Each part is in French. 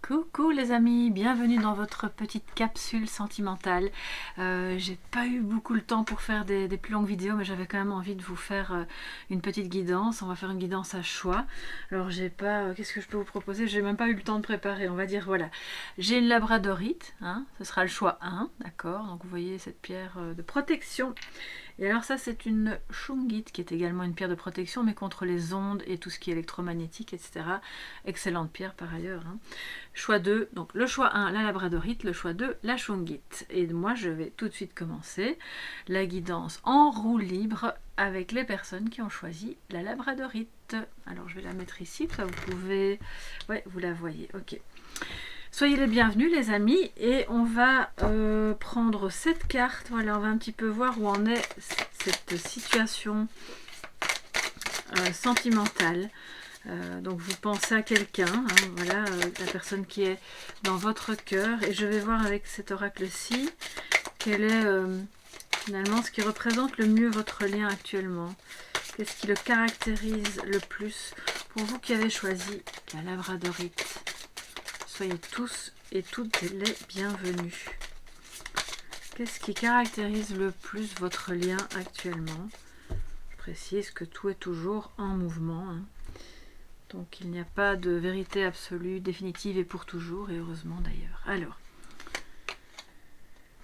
Coucou les amis, bienvenue dans votre petite capsule sentimentale. J'ai pas eu beaucoup le temps pour faire des plus longues vidéos, mais j'avais quand même envie de vous faire une petite guidance. On va faire une guidance à choix. Alors j'ai pas, qu'est-ce que je peux vous proposer? J'ai même pas eu le temps de préparer. On va dire voilà, j'ai une labradorite, hein, ce sera le choix 1, d'accord. Donc vous voyez cette pierre de protection. Et alors ça c'est une shungite qui est également une pierre de protection mais contre les ondes et tout ce qui est électromagnétique, etc. Excellente pierre par ailleurs, hein. Choix 2, donc le choix 1 la labradorite, le choix 2 la shungite. Et moi je vais tout de suite commencer la guidance en roue libre avec les personnes qui ont choisi la labradorite. Alors je vais la mettre ici, ça vous pouvez, ouais vous la voyez, ok. Soyez les bienvenus les amis et on va prendre cette carte, voilà on va un petit peu voir où en est cette situation sentimentale. Donc vous pensez à quelqu'un, hein, voilà la personne qui est dans votre cœur et je vais voir avec cet oracle-ci quel est finalement ce qui représente le mieux votre lien actuellement. Qu'est-ce qui le caractérise le plus pour vous qui avez choisi la labradorite. Soyez tous et toutes les bienvenus. Qu'est-ce qui caractérise le plus votre lien actuellement? Je précise que tout est toujours en mouvement, hein. Donc il n'y a pas de vérité absolue, définitive et pour toujours, et heureusement d'ailleurs. Alors,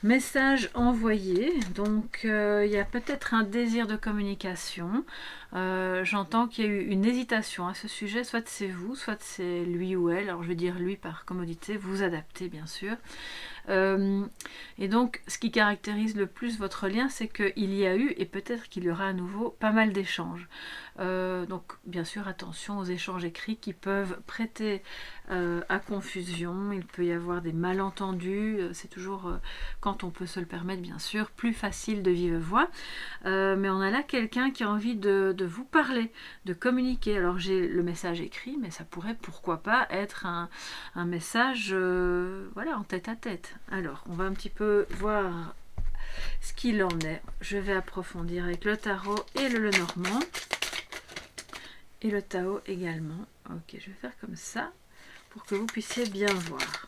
message envoyé, donc il y a peut-être un désir de communication. J'entends qu'il y a eu une hésitation à ce sujet, soit c'est vous, soit c'est lui ou elle. Alors je vais dire lui par commodité, vous adaptez bien sûr. Et donc ce qui caractérise le plus votre lien, c'est qu'il y a eu, et peut-être qu'il y aura à nouveau, pas mal d'échanges. Donc bien sûr attention aux échanges écrits qui peuvent prêter à confusion. Il peut y avoir des malentendus, c'est toujours, quand on peut se le permettre bien sûr, plus facile de vive voix. Mais on a là quelqu'un qui a envie de vous parler, de communiquer. Alors j'ai le message écrit, mais ça pourrait pourquoi pas être un message voilà, en tête à tête. Alors on va un petit peu voir ce qu'il en est. Je vais approfondir avec le tarot et le Lenormand. Et le Tao également. Ok, je vais faire comme ça pour que vous puissiez bien voir.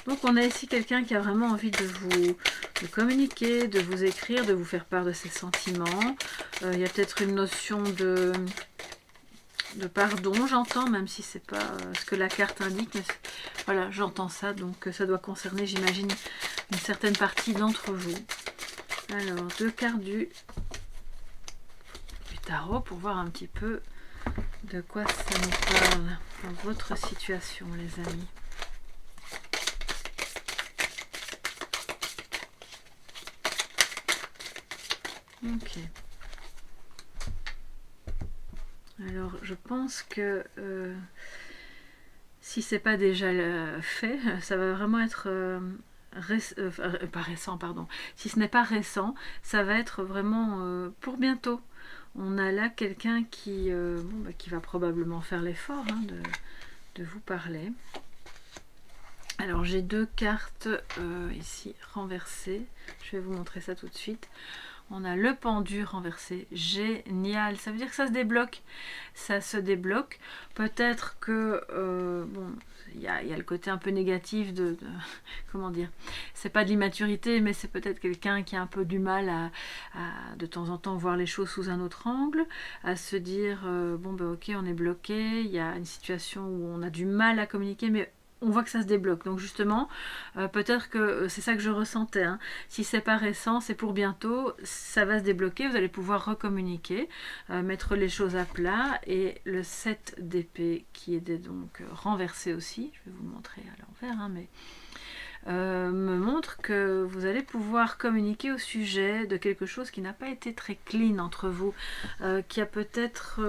Donc on a ici quelqu'un qui a vraiment envie de communiquer, de vous écrire, de vous faire part de ses sentiments. Il y a peut-être une notion de pardon, j'entends, même si c'est pas ce que la carte indique, mais voilà, j'entends ça, donc ça doit concerner, j'imagine, une certaine partie d'entre vous. Alors, deux cartes du tarot pour voir un petit peu de quoi ça nous parle dans votre situation, les amis. Ok. Alors, je pense que si c'est pas déjà fait, ça va vraiment être pas récent, pardon. Si ce n'est pas récent, ça va être vraiment pour bientôt. On a là quelqu'un qui va probablement faire l'effort, hein, de vous parler. Alors j'ai deux cartes ici renversées. Je vais vous montrer ça tout de suite. On a le pendu renversé, génial, ça veut dire que ça se débloque, peut-être que, bon, il y a le côté un peu négatif comment dire, c'est pas de l'immaturité, mais c'est peut-être quelqu'un qui a un peu du mal à de temps en temps voir les choses sous un autre angle, à se dire, bon ben ok, on est bloqué, il y a une situation où on a du mal à communiquer, mais on voit que ça se débloque. Donc justement, peut-être que c'est ça que je ressentais, hein. Si c'est pas récent, c'est pour bientôt, ça va se débloquer, vous allez pouvoir recommuniquer, mettre les choses à plat. Et le 7 d'épée qui est donc renversé aussi, je vais vous le montrer à l'envers, hein, mais me montre que vous allez pouvoir communiquer au sujet de quelque chose qui n'a pas été très clean entre vous, qui a peut-être,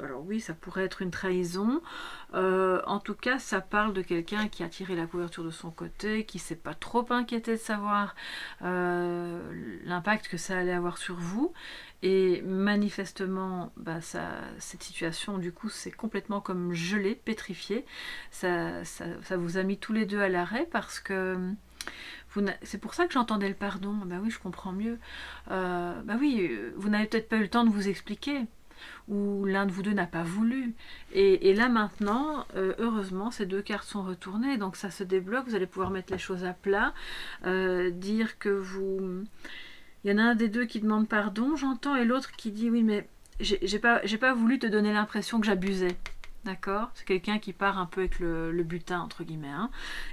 alors oui, ça pourrait être une trahison, en tout cas ça parle de quelqu'un qui a tiré la couverture de son côté, qui ne s'est pas trop inquiété de savoir l'impact que ça allait avoir sur vous. Et manifestement, cette situation, du coup, c'est complètement comme gelé, pétrifié. Ça vous a mis tous les deux à l'arrêt parce que c'est pour ça que j'entendais le pardon. Ben oui, je comprends mieux. Ben oui, vous n'avez peut-être pas eu le temps de vous expliquer. ou l'un de vous deux n'a pas voulu. Et là maintenant, heureusement, ces deux cartes sont retournées, donc ça se débloque, vous allez pouvoir mettre les choses à plat, dire que vous... Il y en a un des deux qui demande pardon, j'entends, et l'autre qui dit oui, mais j'ai pas voulu te donner l'impression que j'abusais. D'accord? C'est quelqu'un qui part un peu avec le butin, entre guillemets, hein,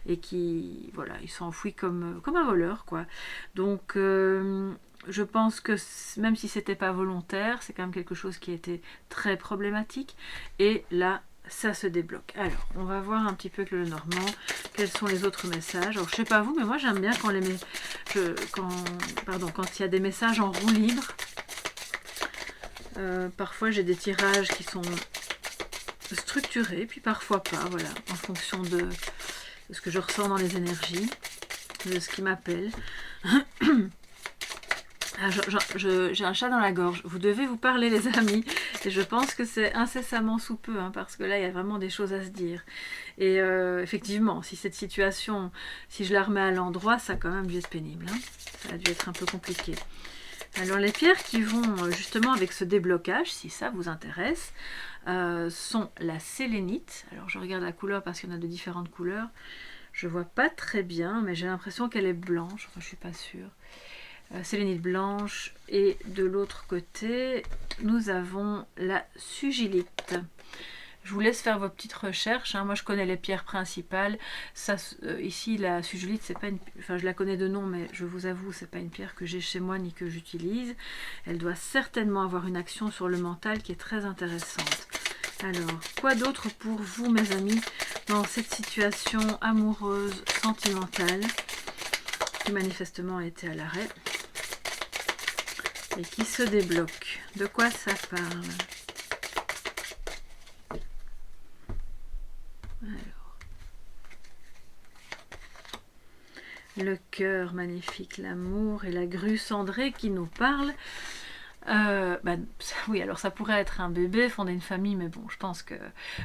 et qui, voilà, il s'enfuit comme un voleur, quoi. Donc, je pense que même si c'était pas volontaire, c'est quand même quelque chose qui a été très problématique. Et là, ça se débloque. Alors, on va voir un petit peu avec le Normand quels sont les autres messages. Alors, je sais pas vous, mais moi j'aime bien quand quand il y a des messages en roue libre. Parfois j'ai des tirages qui sont structurés, puis parfois pas, voilà, en fonction de ce que je ressens dans les énergies, de ce qui m'appelle. Ah, j'ai un chat dans la gorge. Vous devez vous parler, les amis. Et je pense que c'est incessamment sous peu, hein, parce que là, il y a vraiment des choses à se dire. Et effectivement, si cette situation, si je la remets à l'endroit, ça a quand même dû être pénible. Hein. Ça a dû être un peu compliqué. Alors, les pierres qui vont justement avec ce déblocage, si ça vous intéresse, sont la sélénite. Alors, je regarde la couleur parce qu'il y en a de différentes couleurs. Je vois pas très bien, mais j'ai l'impression qu'elle est blanche. Enfin, je suis pas sûre. Sélénite blanche, et de l'autre côté nous avons la sugilite. Je vous laisse faire vos petites recherches, hein. Moi je connais les pierres principales. Ça, ici la sugilite, c'est pas une... enfin je la connais de nom, mais je vous avoue c'est pas une pierre que j'ai chez moi ni que j'utilise. Elle doit certainement avoir une action sur le mental qui est très intéressante. Alors, quoi d'autre pour vous, mes amis, dans cette situation amoureuse, sentimentale, qui manifestement a été à l'arrêt et qui se débloque? De quoi ça parle? Alors, le cœur magnifique, l'amour et la grue cendrée qui nous parle. Oui, alors ça pourrait être un bébé, fonder une famille, mais bon, je pense que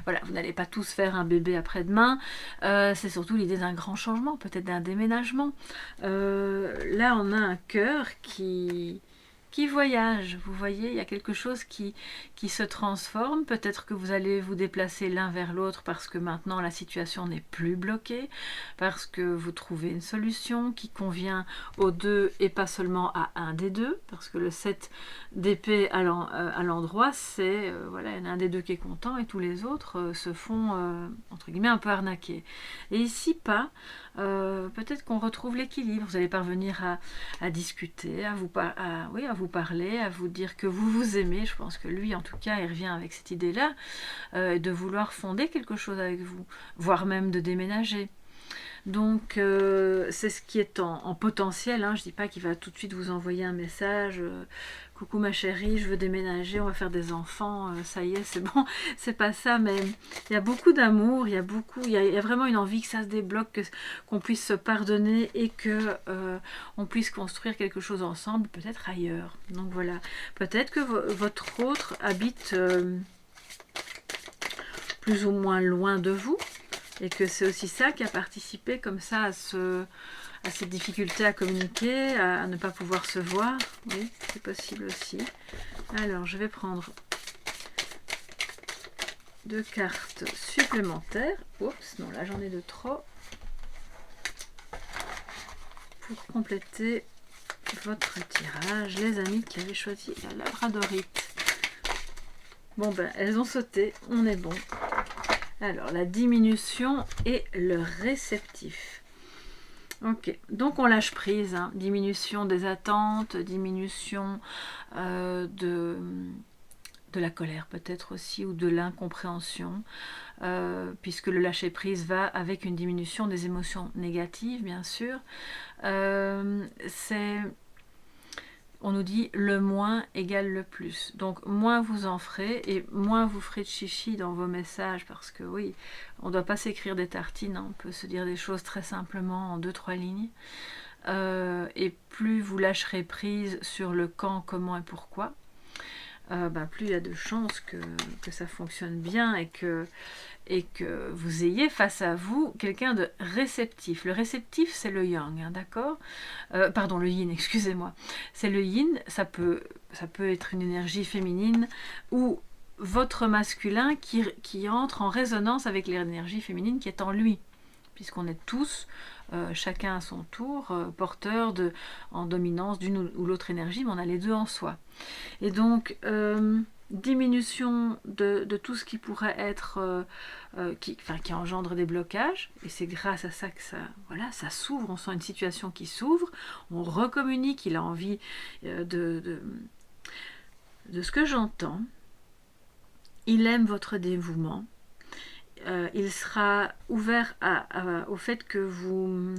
voilà, vous n'allez pas tous faire un bébé après-demain. C'est surtout l'idée d'un grand changement, peut-être d'un déménagement. Là, on a un cœur qui voyage, vous voyez, il y a quelque chose qui se transforme. Peut-être que vous allez vous déplacer l'un vers l'autre parce que maintenant la situation n'est plus bloquée, parce que vous trouvez une solution qui convient aux deux et pas seulement à un des deux, parce que le 7 d'épée à l'endroit, c'est, voilà, il y en a un des deux qui est content et tous les autres se font, entre guillemets, un peu arnaquer. Et ici, pas. Peut-être qu'on retrouve l'équilibre, vous allez parvenir à discuter, à vous parler, à vous dire que vous vous aimez. Je pense que lui, en tout cas, il revient avec cette idée-là, de vouloir fonder quelque chose avec vous, voire même de déménager. Donc, c'est ce qui est en potentiel, hein. Je ne dis pas qu'il va tout de suite vous envoyer un message, coucou ma chérie, je veux déménager, on va faire des enfants, ça y est, c'est bon. C'est pas ça, mais il y a beaucoup d'amour, il y a vraiment une envie que ça se débloque, qu'on puisse se pardonner et que on puisse construire quelque chose ensemble, peut-être ailleurs. Donc voilà, peut-être que votre autre habite plus ou moins loin de vous, et que c'est aussi ça qui a participé comme ça à cette difficulté à communiquer, à ne pas pouvoir se voir. Oui, c'est possible aussi. Alors, je vais prendre 2 cartes supplémentaires. Oups, non, là j'en ai de trop. Pour compléter votre tirage, les amis qui avaient choisi la labradorite. Bon ben, elles ont sauté, on est bon. Alors, la diminution et le réceptif. Ok, donc on lâche prise, hein. Diminution des attentes, diminution de la colère peut-être aussi, ou de l'incompréhension, puisque le lâcher prise va avec une diminution des émotions négatives, bien sûr. On nous dit le moins égale le plus. Donc moins vous en ferez et moins vous ferez de chichi dans vos messages, parce que oui, on ne doit pas s'écrire des tartines, hein. On peut se dire des choses très simplement en 2-3 lignes. Et plus vous lâcherez prise sur le quand, comment et pourquoi. plus il y a de chances que ça fonctionne bien et que vous ayez face à vous quelqu'un de réceptif. Le réceptif, c'est le yang, hein, d'accord, pardon, le yin, excusez-moi. C'est le yin, ça peut être une énergie féminine ou votre masculin qui entre en résonance avec l'énergie féminine qui est en lui, puisqu'on est tous, chacun à son tour, porteurs en dominance d'une ou l'autre énergie, mais on a les deux en soi. Et donc, diminution de tout ce qui pourrait être, qui engendre des blocages, et c'est grâce à ça que ça s'ouvre, on sent une situation qui s'ouvre, on recommunique, il a envie de ce que j'entends, il aime votre dévouement, il sera ouvert au fait que vous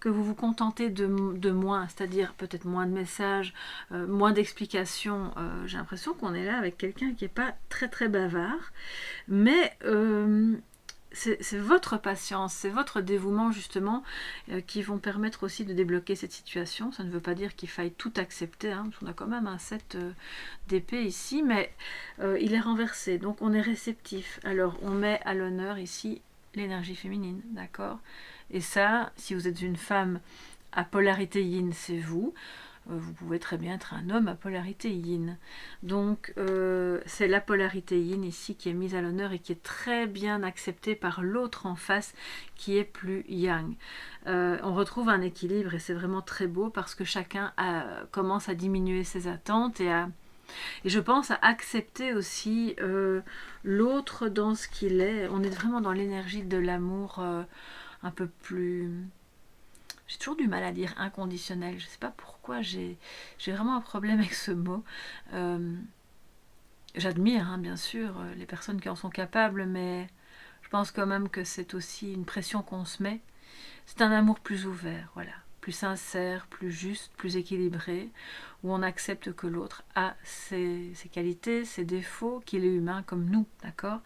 vous contentez de moins, c'est-à-dire peut-être moins de messages, moins d'explications. J'ai l'impression qu'on est là avec quelqu'un qui n'est pas très très bavard, mais c'est votre patience, c'est votre dévouement justement qui vont permettre aussi de débloquer cette situation. Ça ne veut pas dire qu'il faille tout accepter, hein, parce qu'on a quand même un 7 d'épée ici, mais il est renversé, donc on est réceptif. Alors on met à l'honneur ici l'énergie féminine, d'accord? Et ça, si vous êtes une femme à polarité yin, c'est vous. Vous pouvez très bien être un homme à polarité yin. Donc c'est la polarité yin ici qui est mise à l'honneur et qui est très bien acceptée par l'autre en face qui est plus yang. On retrouve un équilibre et c'est vraiment très beau parce que chacun commence à diminuer ses attentes et je pense à accepter aussi l'autre dans ce qu'il est. On est vraiment dans l'énergie de l'amour un peu plus... J'ai toujours du mal à dire inconditionnel. Je ne sais pas pourquoi, j'ai vraiment un problème avec ce mot. J'admire, hein, bien sûr, les personnes qui en sont capables, mais je pense quand même que c'est aussi une pression qu'on se met. C'est un amour plus ouvert, voilà. Plus sincère, plus juste, plus équilibré, où on accepte que l'autre a ses qualités, ses défauts, qu'il est humain comme nous, d'accord?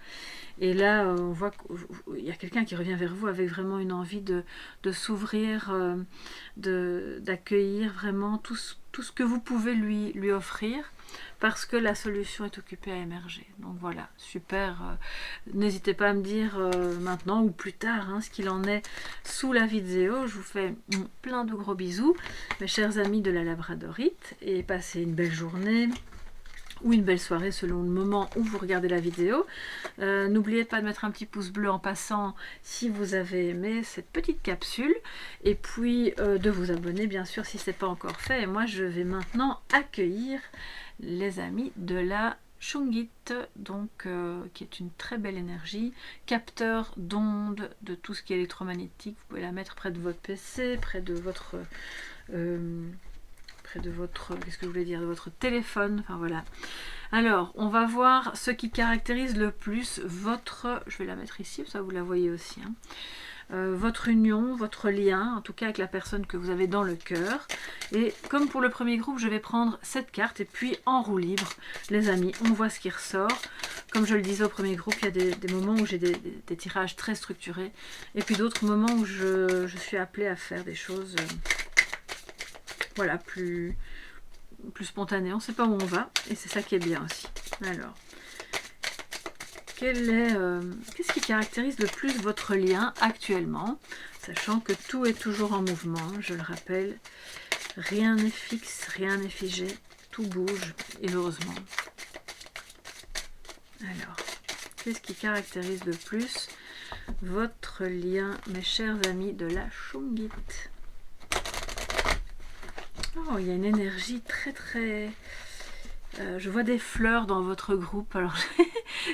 Et là, on voit qu'il y a quelqu'un qui revient vers vous avec vraiment une envie de s'ouvrir, d'accueillir vraiment tout ce que vous pouvez lui offrir, parce que la solution est occupée à émerger. Donc voilà, super. N'hésitez pas à me dire maintenant ou plus tard ce qu'il en est sous la vidéo. Je vous fais plein de gros bisous, mes chers amis de la Labradorite, et passez une belle journée ou une belle soirée selon le moment où vous regardez la vidéo. N'oubliez pas de mettre un petit pouce bleu en passant si vous avez aimé cette petite capsule, et puis de vous abonner bien sûr si ce n'est pas encore fait. Et moi je vais maintenant accueillir les amis de la Shungit, donc qui est une très belle énergie, capteur d'ondes, de tout ce qui est électromagnétique. Vous pouvez la mettre près de votre PC, près de votre qu'est-ce que je voulais dire, de votre téléphone, enfin voilà. Alors, on va voir ce qui caractérise le plus votre, je vais la mettre ici, ça vous la voyez aussi, hein. Votre union, votre lien, en tout cas avec la personne que vous avez dans le cœur. Et comme pour le premier groupe, je vais prendre cette carte et puis en roue libre, les amis, on voit ce qui ressort. Comme je le disais au premier groupe, il y a des moments où j'ai des tirages très structurés, et puis d'autres moments où je suis appelée à faire des choses voilà, plus spontanées. On ne sait pas où on va, et c'est ça qui est bien aussi. Alors, qu'est-ce qui caractérise le plus votre lien actuellement, sachant que tout est toujours en mouvement, je le rappelle, rien n'est fixe, rien n'est figé, tout bouge, et heureusement. Alors, qu'est-ce qui caractérise le plus votre lien, mes chers amis de la Shungit? Oh, il y a une énergie très très... je vois des fleurs dans votre groupe, alors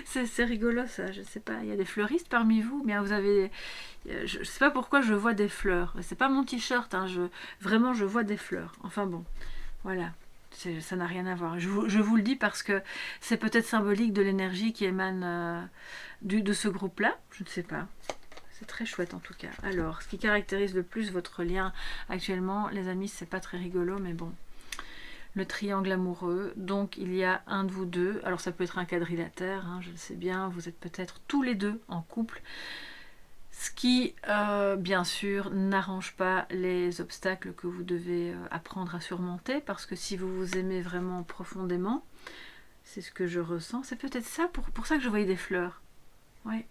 c'est rigolo ça, je sais pas, il y a des fleuristes parmi vous, bien vous avez, je sais pas pourquoi je vois des fleurs, c'est pas mon t-shirt, hein, vraiment je vois des fleurs, enfin bon, voilà, ça n'a rien à voir, je vous le dis parce que c'est peut-être symbolique de l'énergie qui émane de ce groupe-là, je ne sais pas. C'est très chouette en tout cas. Alors, ce qui caractérise le plus votre lien actuellement, les amis, c'est pas très rigolo, mais bon. Le triangle amoureux, donc il y a un de vous deux, alors ça peut être un quadrilatère, hein, je le sais bien, vous êtes peut-être tous les deux en couple, ce qui, bien sûr, n'arrange pas les obstacles que vous devez apprendre à surmonter, parce que si vous vous aimez vraiment profondément, C'est ce que je ressens. C'est peut-être ça, pour ça que je voyais des fleurs. Oui.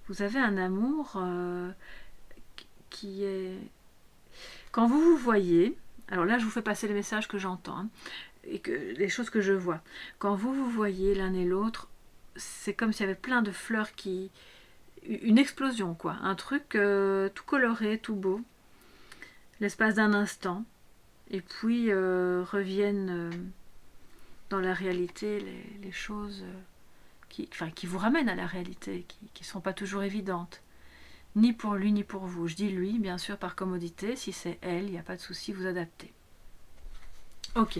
Vous avez un amour qui est... Quand vous vous voyez, alors là je vous fais passer les messages que j'entends, hein, et que les choses que je vois. Quand vous vous voyez l'un et l'autre, c'est comme s'il y avait plein de fleurs qui... Une explosion, quoi. Un truc tout coloré, tout beau. L'espace d'un instant. Et puis reviennent dans la réalité les choses qui vous ramènent à la réalité, qui ne sont pas toujours évidentes. Ni pour lui, ni pour vous. Je dis lui, bien sûr, par commodité. Si c'est elle, il n'y a pas de souci, vous adaptez. Ok,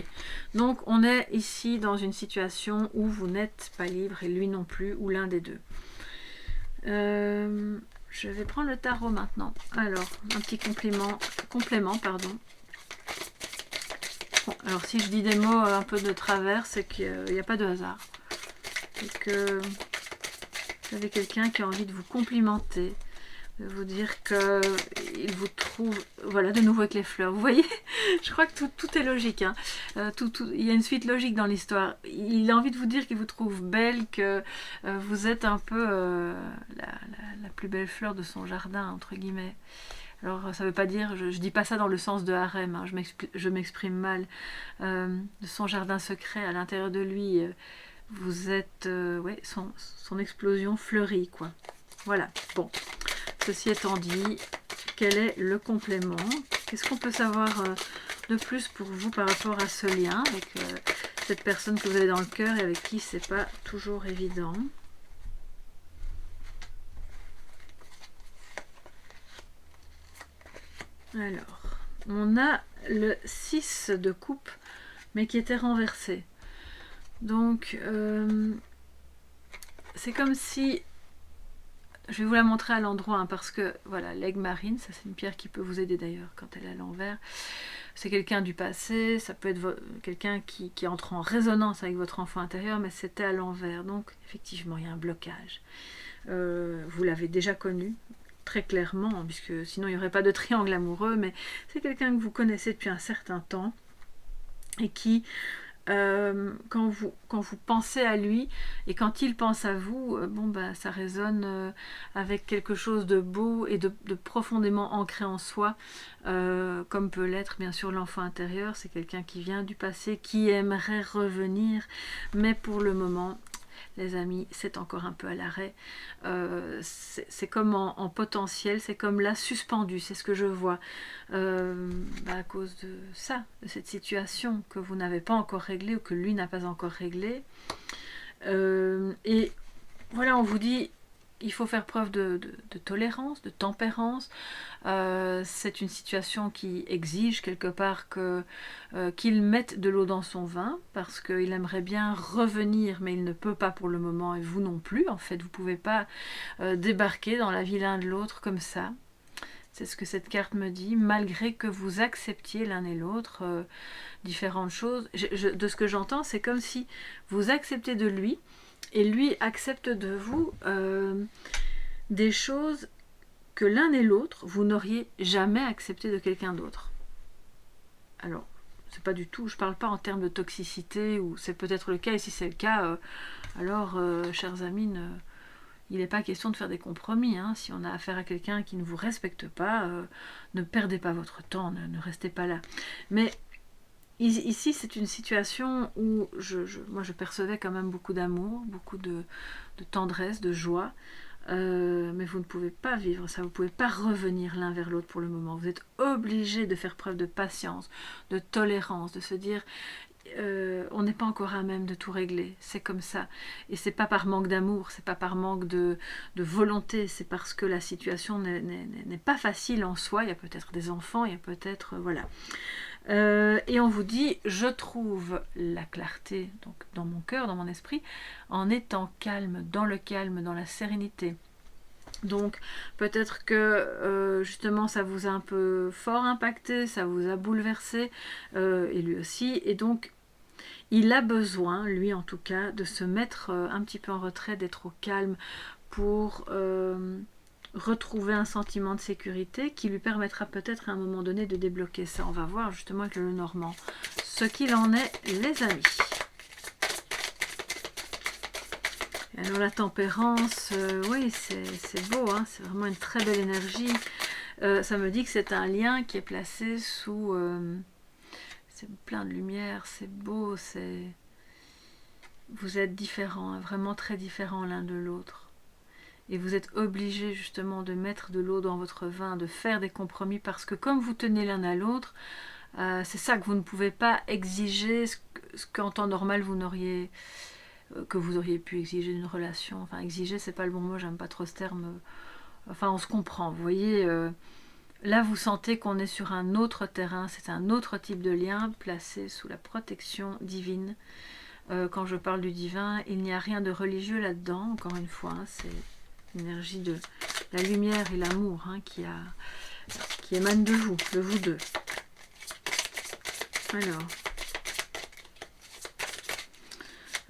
donc on est ici dans une situation où vous n'êtes pas libre et lui non plus, ou l'un des deux. Je vais prendre le tarot maintenant. Alors, un petit complément, pardon. Bon, alors si je dis des mots un peu de travers, c'est qu'il n'y a pas de hasard. Et que vous avez quelqu'un qui a envie de vous complimenter, de vous dire qu'il vous trouve, voilà, de nouveau avec les fleurs. Vous voyez, je crois que tout est logique. Hein. Il y a une suite logique dans l'histoire. Il a envie de vous dire qu'il vous trouve belle, que vous êtes un peu la plus belle fleur de son jardin, entre guillemets. Alors ça ne veut pas dire, je ne dis pas ça dans le sens de harem, hein, je m'exprime mal, de son jardin secret à l'intérieur de lui, vous êtes ouais, son explosion fleurie, quoi. Voilà, bon, ceci étant dit, quel est le complément? Qu'est-ce qu'on peut savoir de plus pour vous par rapport à ce lien avec cette personne que vous avez dans le cœur et avec qui c'est pas toujours évident? Alors, on a le 6 de coupe, mais qui était renversé. Donc, c'est comme si... Je vais vous la montrer à l'endroit, hein, parce que, voilà, l'aigle marine, ça c'est une pierre qui peut vous aider d'ailleurs quand elle est à l'envers. C'est quelqu'un du passé, ça peut être quelqu'un qui entre en résonance avec votre enfant intérieur, mais c'était à l'envers. Donc, effectivement, il y a un blocage. Vous l'avez déjà connu, très clairement, puisque sinon il n'y aurait pas de triangle amoureux, mais c'est quelqu'un que vous connaissez depuis un certain temps et qui, quand vous pensez à lui et quand il pense à vous, bon ben ça résonne avec quelque chose de beau et de profondément ancré en soi, comme peut l'être bien sûr l'enfant intérieur. C'est quelqu'un qui vient du passé, qui aimerait revenir, mais pour le moment, les amis, c'est encore un peu à l'arrêt. C'est comme en potentiel, c'est comme là suspendu, c'est ce que je vois. À cause de ça, de cette situation que vous n'avez pas encore réglée ou que lui n'a pas encore réglée. Et voilà, on vous dit, il faut faire preuve de tolérance, de tempérance. C'est une situation qui exige quelque part qu'il mette de l'eau dans son vin, parce qu'il aimerait bien revenir, mais il ne peut pas pour le moment, et vous non plus. En fait, vous ne pouvez pas débarquer dans la vie l'un de l'autre comme ça. C'est ce que cette carte me dit, malgré que vous acceptiez l'un et l'autre différentes choses. De ce que j'entends, c'est comme si vous acceptez de lui, et lui accepte de vous des choses que l'un et l'autre, vous n'auriez jamais accepté de quelqu'un d'autre. Alors, c'est pas du tout, je parle pas en termes de toxicité, ou c'est peut-être le cas, et si c'est le cas, alors, chers amis, il n'est pas question de faire des compromis. Hein. Si on a affaire à quelqu'un qui ne vous respecte pas, ne perdez pas votre temps, ne restez pas là. Mais ici, c'est une situation où moi je percevais quand même beaucoup d'amour, beaucoup de tendresse, de joie. Mais vous ne pouvez pas vivre ça, vous ne pouvez pas revenir l'un vers l'autre pour le moment. Vous êtes obligé de faire preuve de patience, de tolérance, de se dire on n'est pas encore à même de tout régler, c'est comme ça. Et c'est pas par manque d'amour, c'est pas par manque de volonté, c'est parce que la situation n'est pas facile en soi. Il y a peut-être des enfants, il y a peut-être... voilà. Et on vous dit, je trouve la clarté donc, dans mon cœur, dans mon esprit, en étant calme, dans la sérénité. Donc peut-être que justement ça vous a un peu fort impacté, ça vous a bouleversé, et lui aussi, et donc il a besoin, lui en tout cas, de se mettre un petit peu en retrait, d'être au calme pour retrouver un sentiment de sécurité qui lui permettra peut-être à un moment donné de débloquer ça. On va voir justement avec le Normand ce qu'il en est, les amis. Alors la tempérance, oui, c'est beau, hein, c'est vraiment une très belle énergie. Ça me dit que c'est un lien qui est placé sous... c'est plein de lumière, c'est beau, c'est... Vous êtes différents, hein, vraiment très différents l'un de l'autre. Et vous êtes obligés justement de mettre de l'eau dans votre vin, de faire des compromis, parce que comme vous tenez l'un à l'autre, c'est ça que vous ne pouvez pas exiger, ce qu'en temps normal vous n'auriez... que vous auriez pu exiger d'une relation. Enfin, exiger, c'est pas le bon mot, j'aime pas trop ce terme. Enfin, on se comprend, vous voyez. Là, vous sentez qu'on est sur un autre terrain, c'est un autre type de lien placé sous la protection divine. Quand je parle du divin, il n'y a rien de religieux là-dedans, encore une fois, hein, c'est l'énergie de la lumière et l'amour hein, qui émane de vous deux. Alors,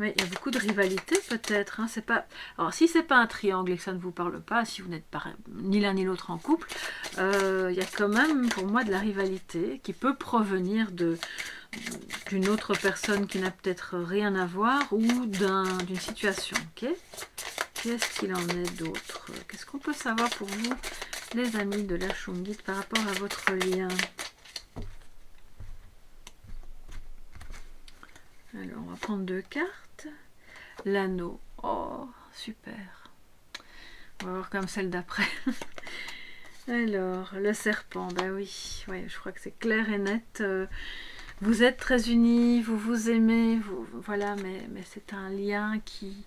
oui, il y a beaucoup de rivalité peut-être. Hein, c'est pas... Alors si c'est pas un triangle et que ça ne vous parle pas, si vous n'êtes pas ni l'un ni l'autre en couple, il y a quand même pour moi de la rivalité qui peut provenir d'une autre personne qui n'a peut-être rien à voir ou d'une situation. Ok, qu'est-ce qu'il en est d'autre? Qu'est-ce qu'on peut savoir pour vous, les amis de la Shungit, par rapport à votre lien? Alors, on va prendre 2 cartes. L'anneau. Oh, super. On va voir comme celle d'après. Alors, le serpent. Ben oui, ouais, je crois que c'est clair et net. Vous êtes très unis, vous vous aimez, voilà, mais c'est un lien qui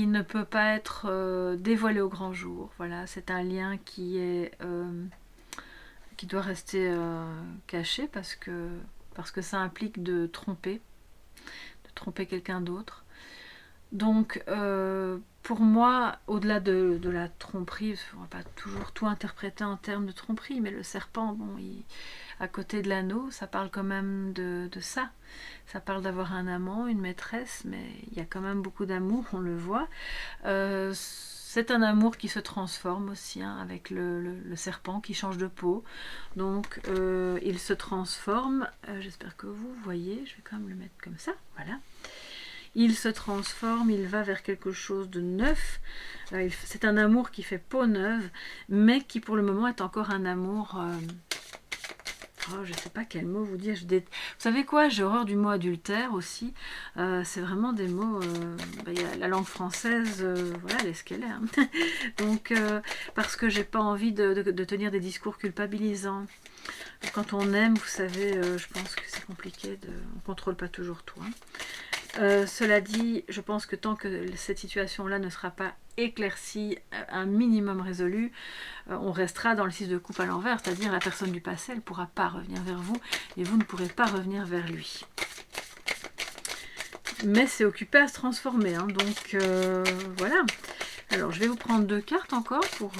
ne peut pas être dévoilé au grand jour. Voilà, c'est un lien qui doit rester caché parce que ça implique de tromper quelqu'un d'autre. Donc, pour moi, au-delà de la tromperie, on ne va pas toujours tout interpréter en termes de tromperie, mais le serpent, bon, à côté de l'anneau, ça parle quand même de ça. Ça parle d'avoir un amant, une maîtresse, mais il y a quand même beaucoup d'amour, on le voit. C'est un amour qui se transforme aussi, hein, avec le serpent qui change de peau. Donc, il se transforme. J'espère que vous voyez. Je vais quand même le mettre comme ça. Voilà. Il se transforme, il va vers quelque chose de neuf. C'est un amour qui fait peau neuve, mais qui pour le moment est encore un amour... Oh, je ne sais pas quel mot vous dire. Vous savez quoi? J'ai horreur du mot adultère aussi. C'est vraiment des mots... y a la langue française, voilà, elle est ce qu'elle est. Hein. Donc, parce que j'ai pas envie de tenir des discours culpabilisants. Quand on aime, vous savez, je pense que c'est compliqué. On ne contrôle pas toujours tout. Hein. Cela dit, je pense que tant que cette situation-là ne sera pas éclaircie, un minimum résolu, on restera dans le 6 de coupe à l'envers, c'est-à-dire la personne du passé, elle ne pourra pas revenir vers vous et vous ne pourrez pas revenir vers lui. Mais c'est occupé à se transformer, hein, donc voilà. Alors je vais vous prendre 2 cartes encore pour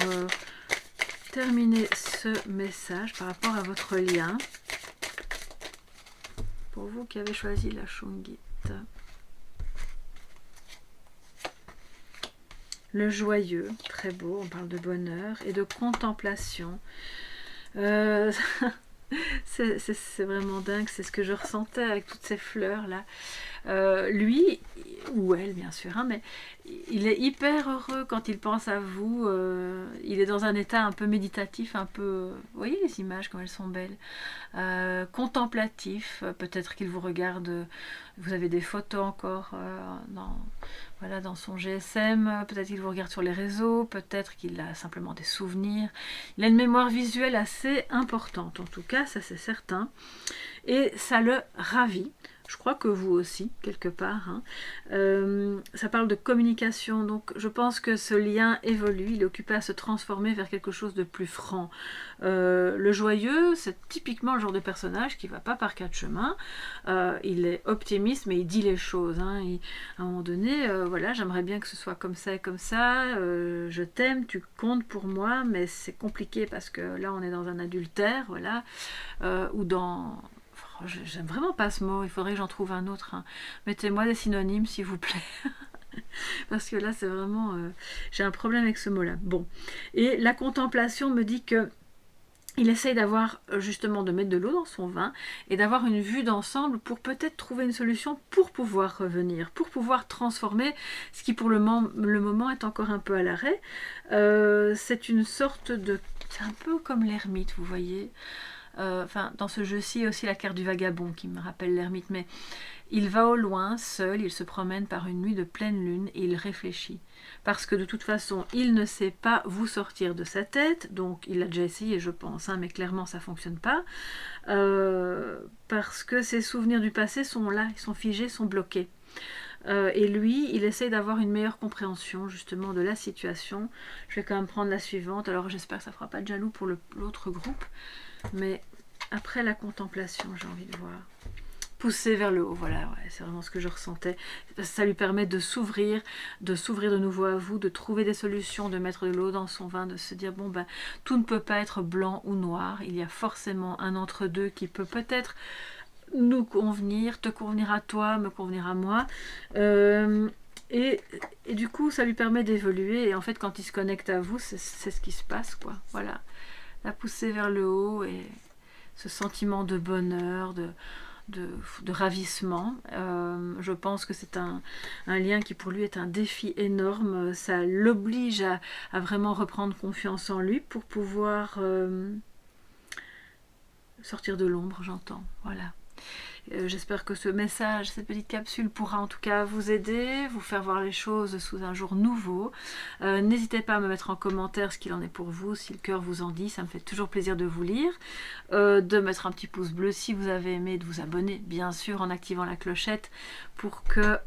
terminer ce message par rapport à votre lien. Pour vous qui avez choisi la Shungit. Le joyeux, très beau, on parle de bonheur et de contemplation. C'est vraiment dingue, c'est ce que je ressentais avec toutes ces fleurs là. Lui, ou elle bien sûr, hein, mais il est hyper heureux quand il pense à vous. Il est dans un état un peu méditatif, un peu... Vous voyez les images comme elles sont belles. Contemplatif, peut-être qu'il vous regarde, vous avez des photos encore dans son GSM, peut-être qu'il vous regarde sur les réseaux, peut-être qu'il a simplement des souvenirs. Il a une mémoire visuelle assez importante, en tout cas, ça c'est certain. Et ça le ravit. Je crois que vous aussi, quelque part. Hein. Ça parle de communication, donc je pense que ce lien évolue, il est occupé à se transformer vers quelque chose de plus franc. Le joyeux, c'est typiquement le genre de personnage qui ne va pas par 4 chemins. Il est optimiste, mais il dit les choses. Hein. À un moment donné, voilà, j'aimerais bien que ce soit comme ça et comme ça. Je t'aime, tu comptes pour moi, mais c'est compliqué parce que là, on est dans un adultère, voilà, ou dans... J'aime vraiment pas ce mot, il faudrait que j'en trouve un autre. Hein. Mettez-moi des synonymes s'il vous plaît. Parce que là c'est vraiment... j'ai un problème avec ce mot-là. Bon. Et la contemplation me dit que il essaye d'avoir justement de mettre de l'eau dans son vin et d'avoir une vue d'ensemble pour peut-être trouver une solution pour pouvoir revenir, pour pouvoir transformer ce qui pour le moment est encore un peu à l'arrêt. C'est une sorte de... C'est un peu comme l'ermite, vous voyez. Enfin, dans ce jeu-ci, il y a aussi la carte du vagabond qui me rappelle l'ermite, mais il va au loin, seul, il se promène par une nuit de pleine lune et il réfléchit. Parce que de toute façon, il ne sait pas vous sortir de sa tête, donc il l'a déjà essayé, je pense, hein, mais clairement ça ne fonctionne pas. Parce que ses souvenirs du passé sont là, ils sont figés, sont bloqués. Et lui, il essaye d'avoir une meilleure compréhension justement de la situation. Je vais quand même prendre la suivante, alors j'espère que ça ne fera pas de jaloux pour l'autre groupe. Mais après la contemplation, j'ai envie de voir. Pousser vers le haut, voilà, ouais, c'est vraiment ce que je ressentais. Ça lui permet de s'ouvrir de nouveau à vous, de trouver des solutions, de mettre de l'eau dans son vin, de se dire, bon ben, tout ne peut pas être blanc ou noir, il y a forcément un entre-deux qui peut peut-être nous convenir, te convenir à toi, me convenir à moi. Et du coup, ça lui permet d'évoluer, et en fait, quand il se connecte à vous, c'est ce qui se passe, quoi, voilà. La pousser vers le haut, et ce sentiment de bonheur, de ravissement. Je pense que c'est un lien qui pour lui est un défi énorme. Ça l'oblige à vraiment reprendre confiance en lui pour pouvoir sortir de l'ombre, j'entends. Voilà. J'espère que ce message, cette petite capsule pourra en tout cas vous aider, vous faire voir les choses sous un jour nouveau. N'hésitez pas à me mettre en commentaire ce qu'il en est pour vous, si le cœur vous en dit, ça me fait toujours plaisir de vous lire. De mettre un petit pouce bleu si vous avez aimé, de vous abonner bien sûr en activant la clochette pour que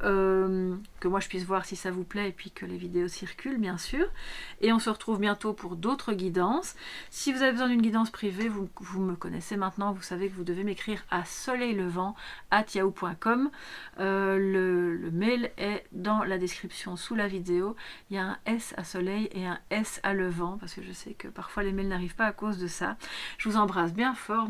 moi je puisse voir si ça vous plaît et puis que les vidéos circulent bien sûr. Et on se retrouve bientôt pour d'autres guidances. Si vous avez besoin d'une guidance privée, vous me connaissez maintenant, vous savez que vous devez m'écrire à soleillevent@yahoo.com. Le mail est dans la description sous la vidéo. Il y a un S à soleil et un S à levant parce que je sais que parfois les mails n'arrivent pas à cause de ça. Je vous embrasse bien fort.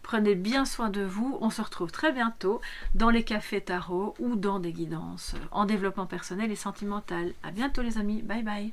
Prenez bien soin de vous. On se retrouve très bientôt dans les cafés tarot ou dans des guidances en développement personnel et sentimental. À bientôt les amis. Bye bye.